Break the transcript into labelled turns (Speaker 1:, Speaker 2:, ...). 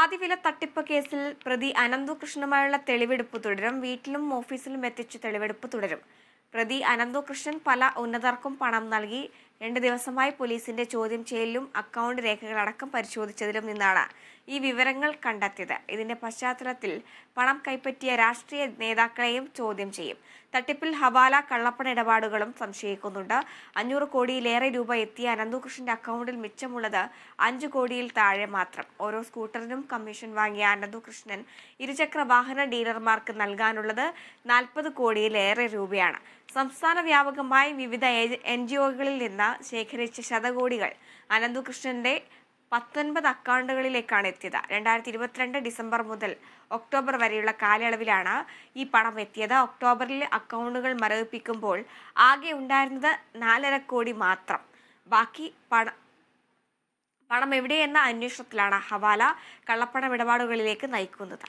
Speaker 1: ആദിവില തട്ടിപ്പ് കേസിൽ പ്രതി അനന്തകൃഷ്ണനുമായുള്ള തെളിവെടുപ്പ് തുടരും. വീട്ടിലും ഓഫീസിലും എത്തിച്ച് തെളിവെടുപ്പ് തുടരും. പ്രതി അനന്തകൃഷ്ണൻ പല ഉന്നതർക്കും പണം നൽകി. 2 ദിവസമായി പോലീസിന്റെ ചോദ്യം ചെയ്യലിലും അക്കൗണ്ട് രേഖകളടക്കം പരിശോധിച്ചതിലും നിന്നാണ് ഈ വിവരങ്ങൾ കണ്ടെത്തിയത്. ഇതിന്റെ പശ്ചാത്തലത്തിൽ പണം കൈപ്പറ്റിയ രാഷ്ട്രീയ നേതാക്കളെയും ചോദ്യം ചെയ്യും. തട്ടിപ്പിൽ ഹവാല കള്ളപ്പണ ഇടപാടുകളും സംശയിക്കുന്നുണ്ട്. 500 കോടിയിലേറെ രൂപ എത്തിയ അനന്തകൃഷ്ണന്റെ അക്കൗണ്ടിൽ മിച്ചമുള്ളത് 5 കോടിയിൽ താഴെ മാത്രം. ഓരോ സ്കൂട്ടറിനും കമ്മീഷൻ വാങ്ങിയ അനന്തകൃഷ്ണൻ ഇരുചക്ര വാഹന ഡീലർമാർക്ക് നൽകാനുള്ളത് 40 കോടിയിലേറെ രൂപയാണ്. സംസ്ഥാന വ്യാപകമായി വിവിധ NGOകളിൽ നിന്ന് ശേഖരിച്ച ശതകോടികൾ അനന്തകൃഷ്ണന്റെ 19 അക്കൗണ്ടുകളിലേക്കാണ് എത്തിയത്. 2022 ഡിസംബർ മുതൽ ഒക്ടോബർ വരെയുള്ള കാലയളവിലാണ് ഈ പണം എത്തിയത്. ഒക്ടോബറിൽ അക്കൗണ്ടുകൾ മരവിപ്പിക്കുമ്പോൾ ആകെ ഉണ്ടായിരുന്നത് 4.5 കോടി മാത്രം. ബാക്കി പണം എവിടെയെന്ന അന്വേഷണത്തിലാണ് ഹവാല കള്ളപ്പണ ഇടപാടുകളിലേക്ക് നയിക്കുന്നത്.